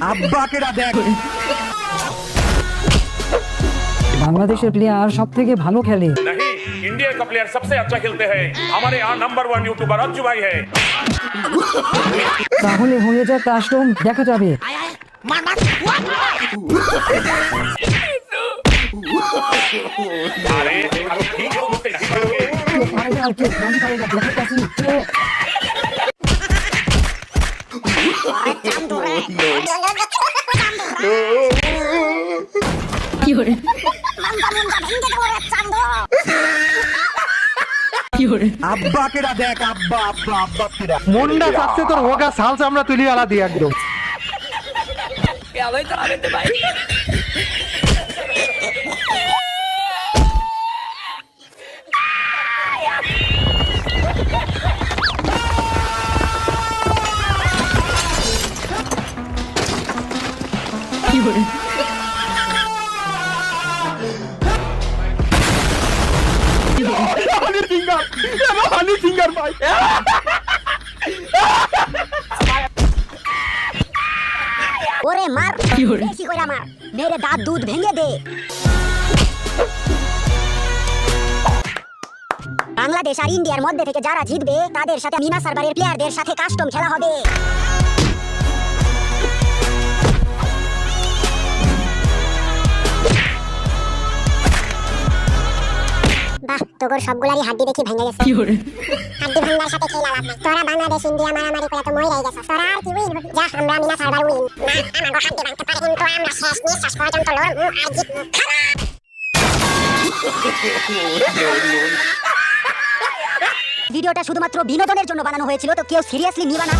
আব্বাকে দেখ। বাংলাদেশের প্লেয়ার সব থেকে ভালো খেলে। नहीं, इंडिया का प्लेयर सबसे अच्छा खेलते हैं। हमारे यहाँ नंबर 1 यूट्यूबर अज्जू भाई है। তাহলে হয়ে যাক কাস্টম, দেখা যাবে। अरे अभी ठीक है, बोलते नहीं करोगे। আব্বাকে দেখ, আব্বা আব্বা আব্বা কিরা মুন্ডা চাচ্ছে তোর হোগা সাল চামড়া তুলি আলা দিয়ে একদম। হানি সিঙ্গার ভাই ওরে মার বেশি করে মার, মেরে দাঁত দুধ ভেঙে দে। বাংলাদেশ আর ইন্ডিয়ার মধ্যে থেকে যারা জিতবে তাদের সাথে মিনা সার্ভারের প্লেয়ারদের সাথে কাস্টম খেলা হবে। বাহ, তোর সবগুলারই হাড্ডি দেখি ভেঙে গেছে। হাড্ডি ভাঙার সাথে খেলা লাভ নাই। তোরা বাংলাদেশ ইন্ডিয়া মারামারি করে তো মইরাই গেছ। তোরা আর কি উইন হবি? যা, আমরা মিনা সার্ভার উইন। না, আমাগো হাড্ডি ভাঙতে পারে, কিন্তু আমরা শেষ নিঃশ্বাস পর্যন্ত লড়বো আর জিতবো। ভিডিওটা শুধুমাত্র বিনোদনের জন্য বানানো হয়েছিল, তো কেউ সিরিয়াসলি নিবা না।